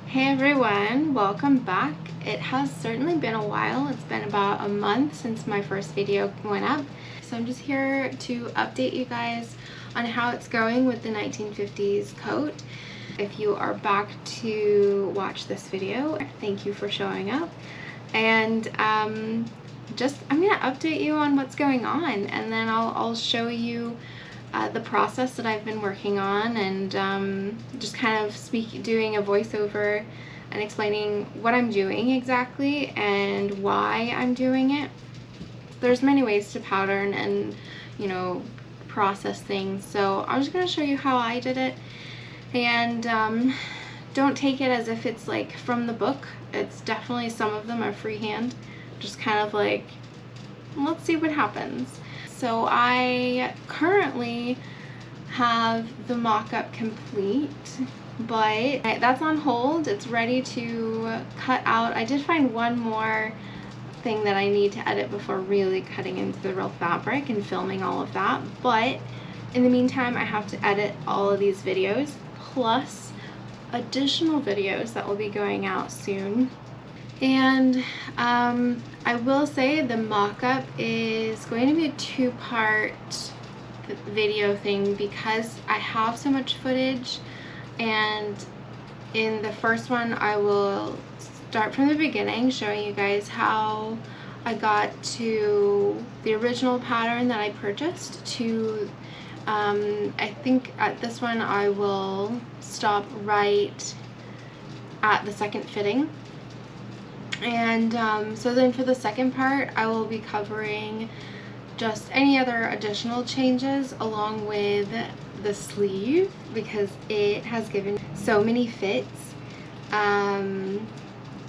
Hey everyone, welcome back. It has certainly been a while. It's been about a month since my first video went up. So I'm just here to update you guys on how it's going with the 1950s coat. If you are back to watch this video, thank you for showing up. And I'm gonna update you on what's going on, and then I'll show you the process that I've been working on, and just kind of doing a voiceover and explaining what I'm doing exactly and why I'm doing it. There's many ways to pattern and, you know, process things, so I'm just going to show you how I did it. And don't take it as if it's like from the book. It's definitely, some of them are freehand, just kind of like, let's see what happens. So I currently have the mock-up complete, but that's on hold. It's ready to cut out. I did find one more thing that I need to edit before really cutting into the real fabric and filming all of that, but in the meantime I have to edit all of these videos plus additional videos that will be going out soon. And I will say the mock-up is going to be a two-part video thing because I have so much footage, and in the first one I will start from the beginning, showing you guys how I got to the original pattern that I purchased to I think at this one I will stop right at the second fitting. And so then for the second part I will be covering just any other additional changes along with the sleeve, because it has given so many fits, and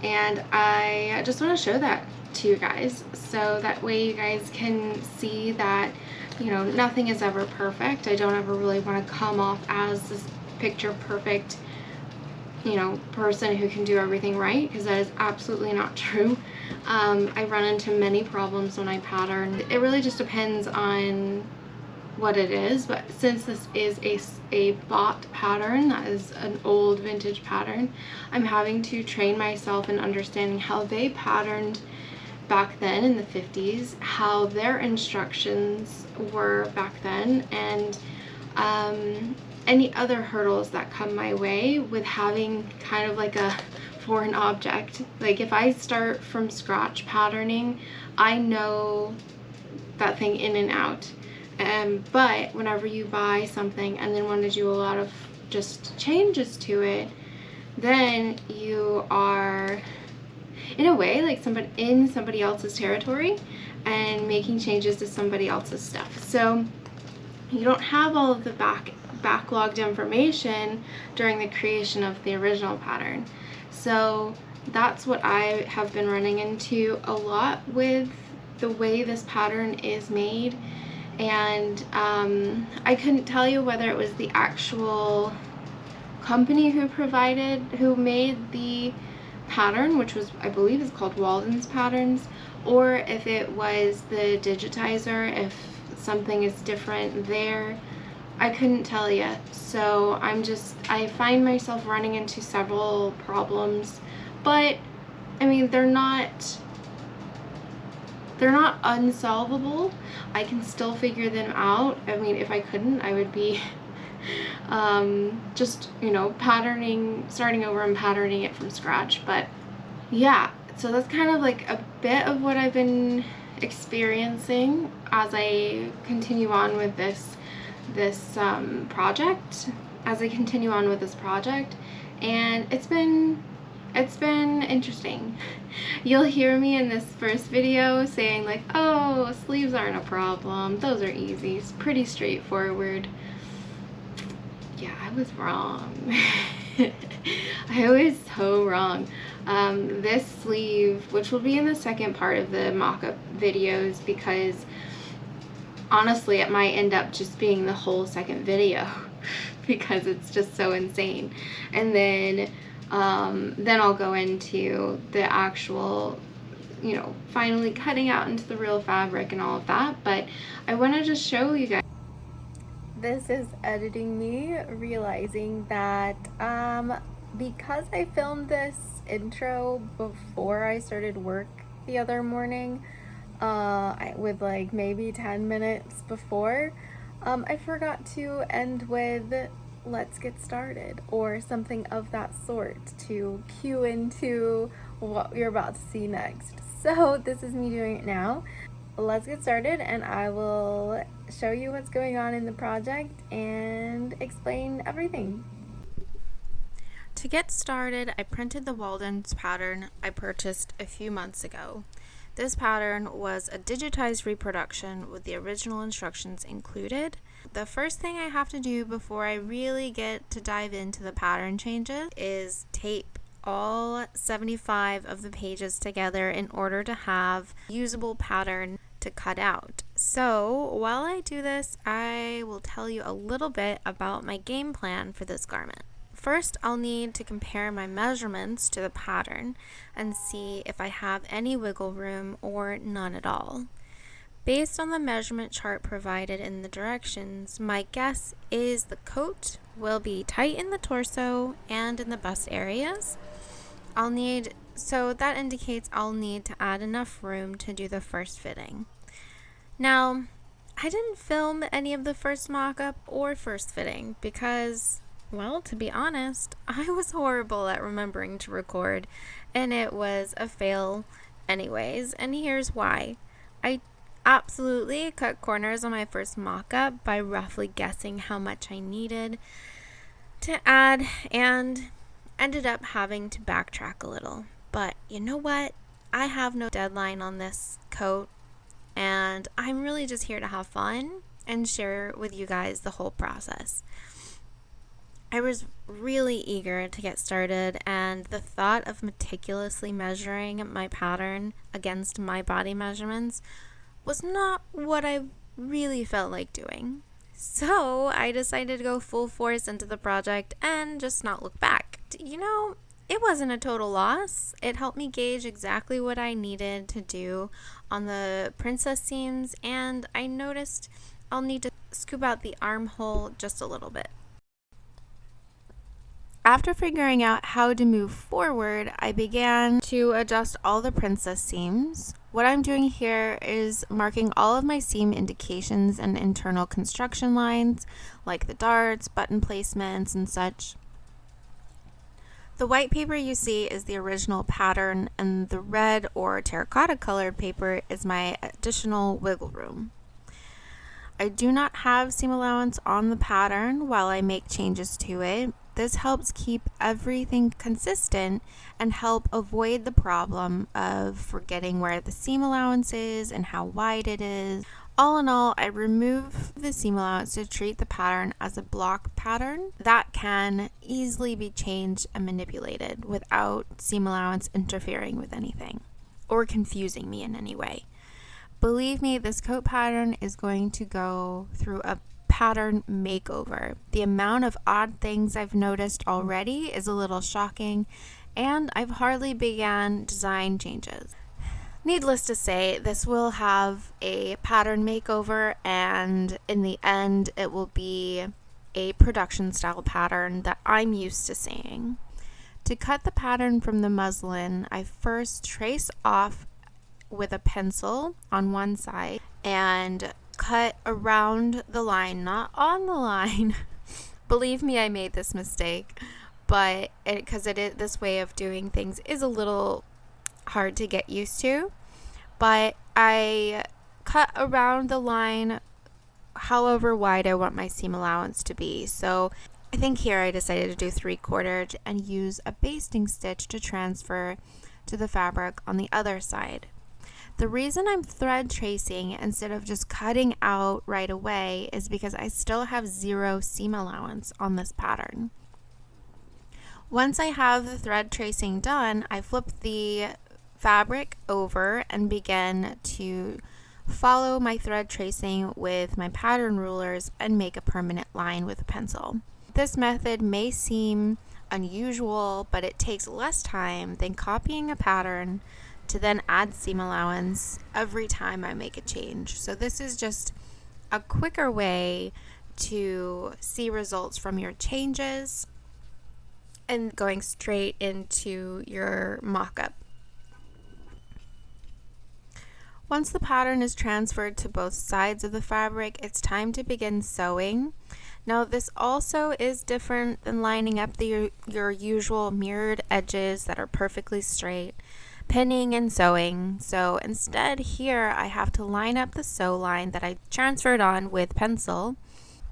I just want to show that to you guys so that way you guys can see that, you know, nothing is ever perfect. I don't ever really want to come off as this picture perfect, you know, person who can do everything right, because that is absolutely not true. I run into many problems when I pattern. It really just depends on what it is, but since this is a bought pattern, that is an old vintage pattern, I'm having to train myself in understanding how they patterned back then in the 50s, how their instructions were back then, and any other hurdles that come my way with having kind of like a foreign object. Like if I start from scratch patterning, I know that thing in and out. But whenever you buy something and then want to do a lot of just changes to it, then you are in a way like somebody else's territory and making changes to somebody else's stuff. So you don't have all of the backlogged information during the creation of the original pattern. So that's what I have been running into a lot with the way this pattern is made. And I couldn't tell you whether it was the actual company who made the pattern, which was, I believe, is called Walden's Patterns, or if it was the digitizer, if something is different there. I couldn't tell yet. So I find myself running into several problems, but I mean, they're not unsolvable. I can still figure them out. I mean, if I couldn't, I would be just, you know, starting over and patterning it from scratch. But yeah, so that's kind of like a bit of what I've been experiencing as I continue on with this project, and it's been interesting. You'll hear me in this first video saying like, oh, sleeves aren't a problem, those are easy, it's pretty straightforward. Yeah, I was wrong. I was so wrong. This sleeve, which will be in the second part of the mock-up videos, because honestly it might end up just being the whole second video because it's just so insane. And then I'll go into the actual, you know, finally cutting out into the real fabric and all of that. But I want to just show you guys. This is editing me realizing that Because I filmed this intro before I started work the other morning, with like maybe 10 minutes before, I forgot to end with "let's get started" or something of that sort to cue into what you're about to see next. So this is me doing it now. Let's get started, and I will show you what's going on in the project and explain everything. To get started, I printed the Walden's pattern I purchased a few months ago. This pattern was a digitized reproduction with the original instructions included. The first thing I have to do before I really get to dive into the pattern changes is tape all 75 of the pages together in order to have a usable pattern to cut out. So while I do this, I will tell you a little bit about my game plan for this garment. First, I'll need to compare my measurements to the pattern and see if I have any wiggle room or none at all. Based on the measurement chart provided in the directions, my guess is the coat will be tight in the torso and in the bust areas. So that indicates I'll need to add enough room to do the first fitting. Now, I didn't film any of the first mock-up or first fitting because, well, to be honest, I was horrible at remembering to record, and it was a fail anyways, and here's why. I absolutely cut corners on my first mock-up by roughly guessing how much I needed to add and ended up having to backtrack a little. But you know what? I have no deadline on this coat, and I'm really just here to have fun and share with you guys the whole process. I was really eager to get started, and the thought of meticulously measuring my pattern against my body measurements was not what I really felt like doing. So I decided to go full force into the project and just not look back. You know, it wasn't a total loss. It helped me gauge exactly what I needed to do on the princess seams, and I noticed I'll need to scoop out the armhole just a little bit. After figuring out how to move forward, I began to adjust all the princess seams. What I'm doing here is marking all of my seam indications and internal construction lines, like the darts, button placements, and such. The white paper you see is the original pattern, and the red or terracotta colored paper is my additional wiggle room. I do not have seam allowance on the pattern while I make changes to it. This helps keep everything consistent and help avoid the problem of forgetting where the seam allowance is and how wide it is. All in all, I remove the seam allowance to treat the pattern as a block pattern that can easily be changed and manipulated without seam allowance interfering with anything or confusing me in any way. Believe me, this coat pattern is going to go through a pattern makeover. The amount of odd things I've noticed already is a little shocking, and I've hardly began design changes. Needless to say, this will have a pattern makeover, and in the end, it will be a production style pattern that I'm used to seeing. To cut the pattern from the muslin, I first trace off with a pencil on one side and cut around the line, not on the line. Believe me, I made this mistake, but this way of doing things is a little hard to get used to. But I cut around the line however wide I want my seam allowance to be. So I think here I decided to do 3/4 and use a basting stitch to transfer to the fabric on the other side. The reason I'm thread tracing instead of just cutting out right away is because I still have 0 seam allowance on this pattern. Once I have the thread tracing done, I flip the fabric over and begin to follow my thread tracing with my pattern rulers and make a permanent line with a pencil. This method may seem unusual, but it takes less time than copying a pattern to then add seam allowance every time I make a change. So this is just a quicker way to see results from your changes and going straight into your mock-up. Once the pattern is transferred to both sides of the fabric, it's time to begin sewing. Now this also is different than lining up your usual mirrored edges that are perfectly straight, pinning and sewing. So instead here I have to line up the sew line that I transferred on with pencil.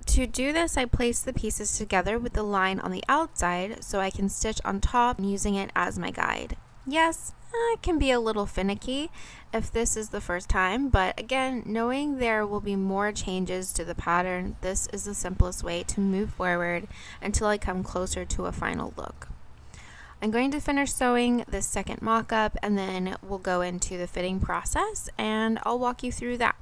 To do this, I place the pieces together with the line on the outside so I can stitch on top using it as my guide. Yes, it can be a little finicky if this is the first time, but again, knowing there will be more changes to the pattern, this is the simplest way to move forward until I come closer to a final look. I'm going to finish sewing this second mock-up and then we'll go into the fitting process and I'll walk you through that.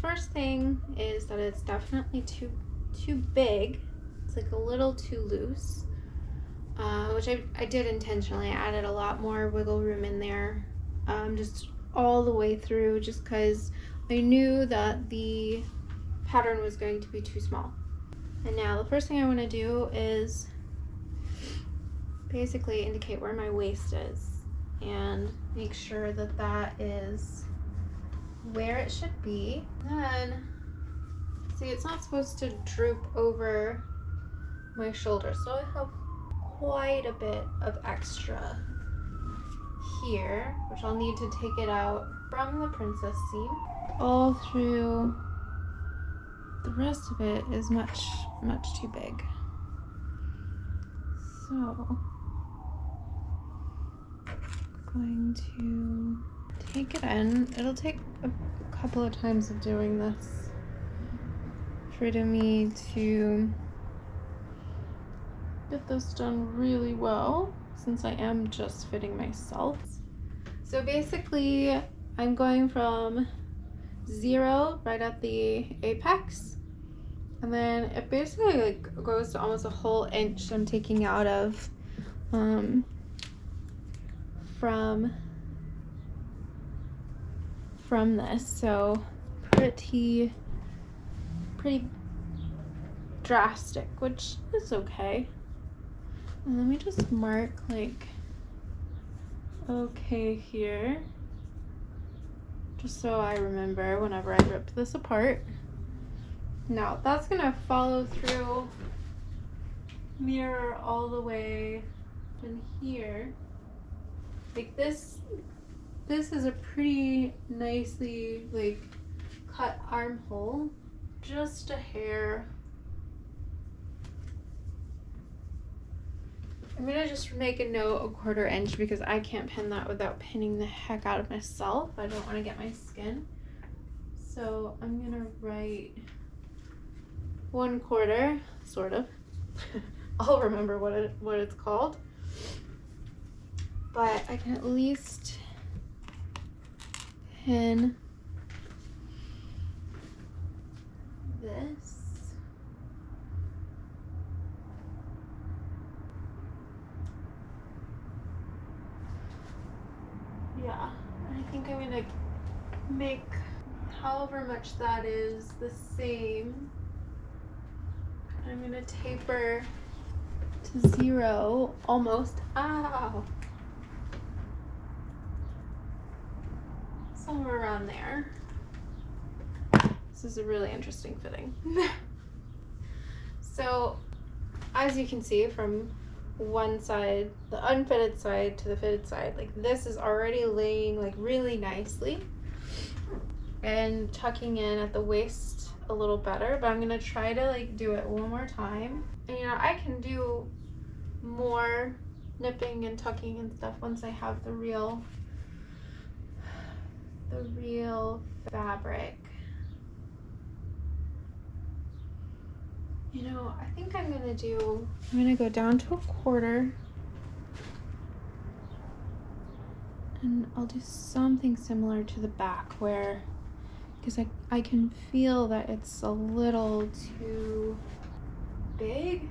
First thing is that it's definitely too big. It's like a little too loose, which I did intentionally. I added a lot more wiggle room in there, just all the way through, just because I knew that the pattern was going to be too small. And now the first thing I want to do is basically indicate where my waist is and make sure that that is where it should be. Then see, it's not supposed to droop over my shoulder, so I have quite a bit of extra here, which I'll need to take it out from the princess seam. All through the rest of it is much too big, so I'm going to take it in. It'll take a couple of times of doing this for me to get this done really well, since I am just fitting myself. So basically I'm going from 0 right at the apex, and then it basically like goes to almost a whole inch I'm taking out of from this, so pretty drastic, which is okay. And let me just mark like okay here, just so I remember whenever I rip this apart. Now that's gonna follow through, mirror all the way in here. Like this is a pretty nicely like cut armhole, just a hair. I'm gonna just make a note 1/4 inch because I can't pin that without pinning the heck out of myself. I don't want to get my skin, so I'm gonna write 1/4, sort of. I'll remember what it's called, but I can at least pin this. Yeah, I think I'm gonna make however much that is the same. I'm gonna taper to 0 almost. Ow! Somewhere around there. This is a really interesting fitting. So as you can see from one side, the unfitted side to the fitted side, like this is already laying like really nicely and tucking in at the waist a little better, but I'm gonna try to like do it one more time. And you know, I can do more nipping and tucking and stuff once I have the real fabric. You know, I think I'm gonna go down to 1/4, and I'll do something similar to the back where, because I can feel that it's a little too big.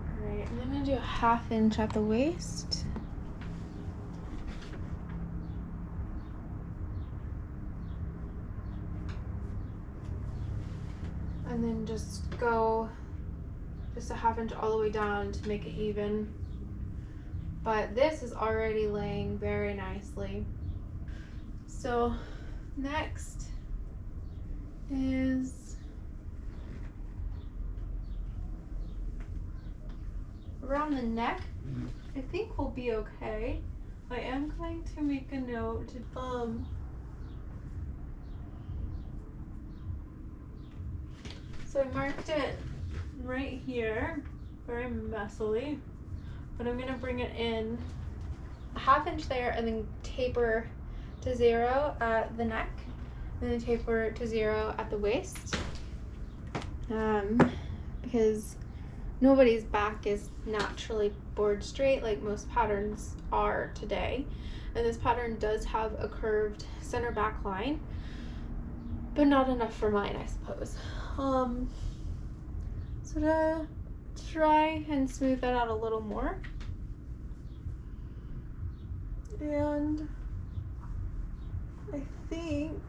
All right, I'm gonna do a 1/2 inch at the waist. and then just go just a ½ inch all the way down to make it even. But this is already laying very nicely. So next is around the neck. I think we'll be okay. I am going to make a note. So I marked it right here, very messily, but I'm gonna bring it in a ½ inch there and then taper to 0 at the neck, and then taper to 0 at the waist, because nobody's back is naturally board straight like most patterns are today, and this pattern does have a curved center back line, but not enough for mine, I suppose. So to try and smooth that out a little more, and I think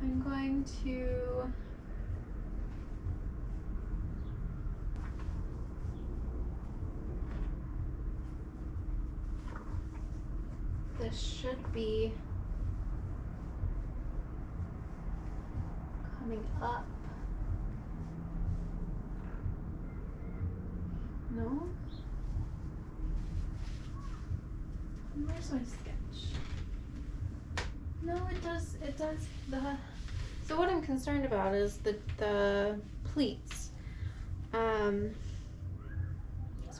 I'm going to this should be coming up. No? Where's my sketch? No, it does so what I'm concerned about is the pleats. So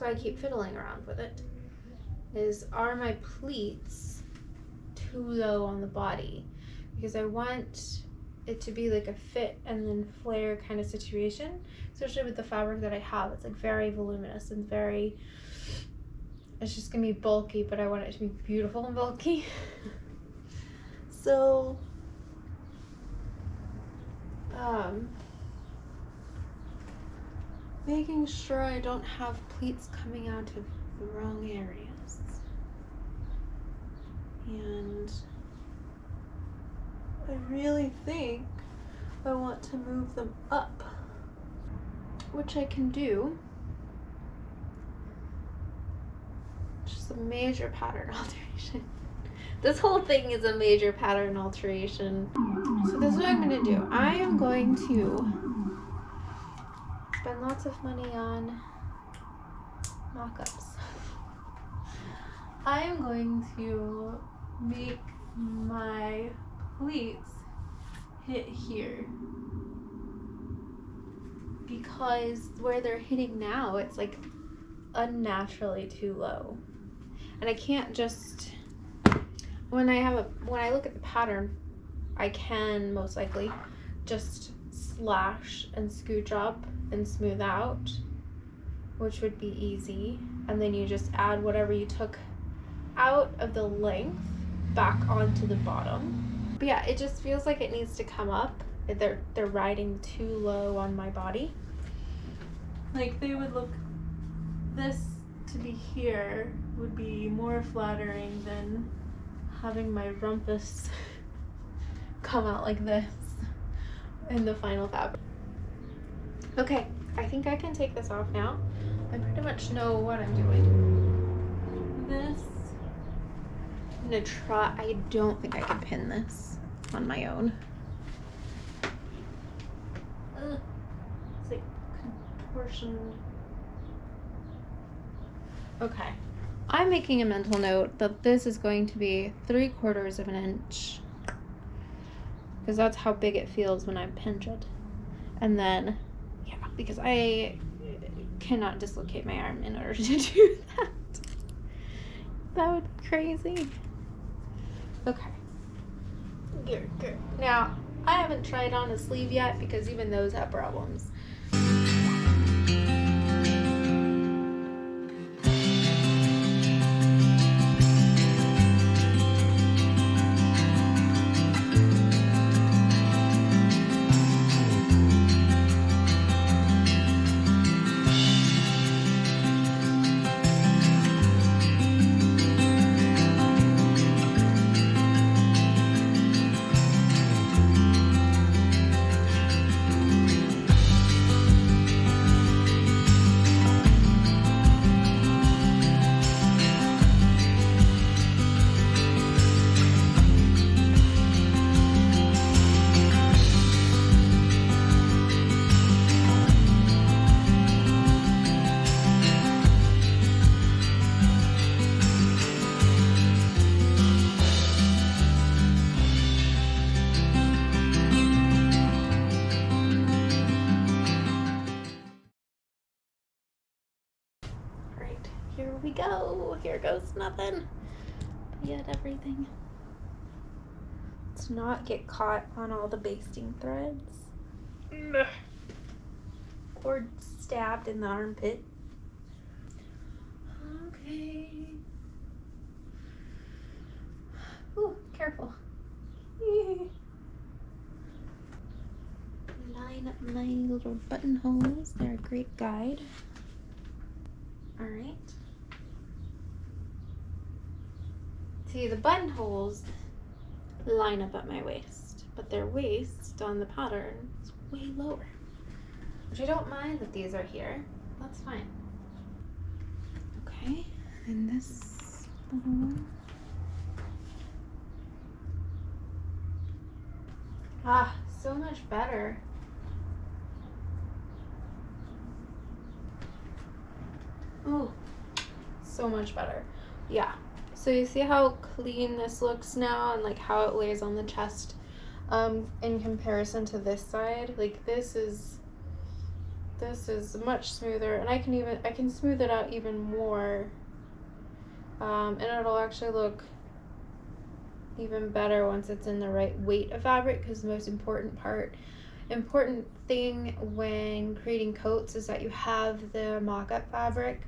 I keep fiddling around with it. Are my pleats too low on the body? Because I want it to be like a fit and then flare kind of situation, especially with the fabric that I have. It's like very voluminous and it's just gonna be bulky, but I want it to be beautiful and bulky. So making sure I don't have pleats coming out of the wrong areas, and I really think I want to move them up, which I can do. Just a major pattern alteration. This whole thing is a major pattern alteration. So this is what I'm gonna do. I am going to spend lots of money on mock-ups. I am going to make my pleats hit here, because where they're hitting now, it's like unnaturally too low, and I can't just, when I look at the pattern, I can most likely just slash and scooch up and smooth out, which would be easy, and then you just add whatever you took out of the length back onto the bottom. But yeah, it just feels like it needs to come up. They're riding too low on my body. Like they would look, this to be here would be more flattering than having my rumpus come out like this in the final fabric. Okay, I think I can take this off now. I pretty much know what I'm doing. This, I'm gonna try, I don't think I can pin this on my own. It's like contortion. Okay. I'm making a mental note that this is going to be 3/4 of an inch, because that's how big it feels when I pinch it. And then, yeah, because I cannot dislocate my arm in order to do that. That would be crazy. Okay. Good. Now, I haven't tried on a sleeve yet because even those have problems. here we go. Here goes nothing. Yet everything. Let's not get caught on all the basting threads. Or stabbed in the armpit. Okay. Ooh, careful. Line up my little buttonholes. They're a great guide. All right. See, the buttonholes line up at my waist, but their waist on the pattern is way lower. Which I don't mind that these are here. That's fine. Okay, and this little one. Ah, so much better. Oh, so much better. Yeah. So you see how clean this looks now and like how it lays on the chest in comparison to this side. Like this is much smoother, and I can smooth it out even more, and it'll actually look even better once it's in the right weight of fabric, because the most important thing when creating coats is that you have the mock-up fabric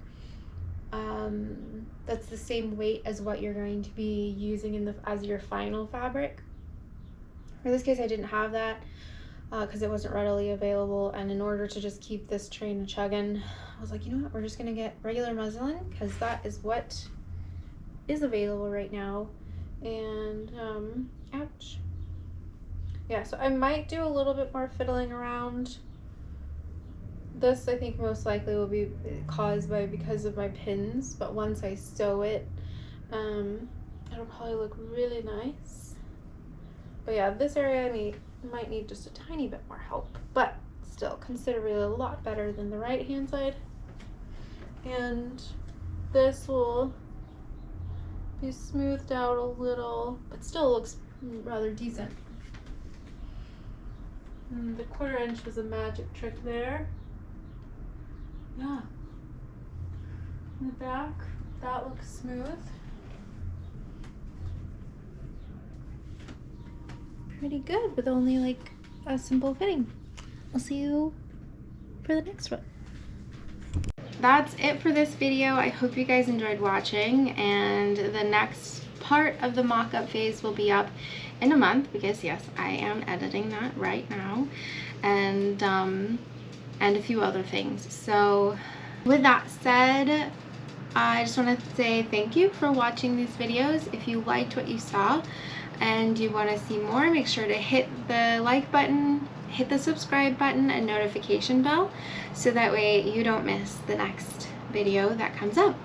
that's the same weight as what you're going to be using as your final fabric. In this case I didn't have that because it wasn't readily available, and in order to just keep this train chugging, I was like, you know what, we're just gonna get regular muslin because that is what is available right now. And ouch. Yeah, so I might do a little bit more fiddling around. This I think most likely will be caused because of my pins, but once I sew it, it'll probably look really nice. But yeah, this area might need just a tiny bit more help, but still considerably a lot better than the right hand side. And this will be smoothed out a little, but still looks rather decent. And the 1/4 inch was a magic trick there. Yeah. In the back, that looks smooth. Pretty good with only like a simple fitting. I'll see you for the next one. That's it for this video. I hope you guys enjoyed watching, and the next part of the mock-up phase will be up in a month, because yes, I am editing that right now, and a few other things. So with that said, I just want to say thank you for watching these videos. If you liked what you saw and you want to see more, make sure to hit the like button, hit the subscribe button and notification bell, so that way you don't miss the next video that comes out.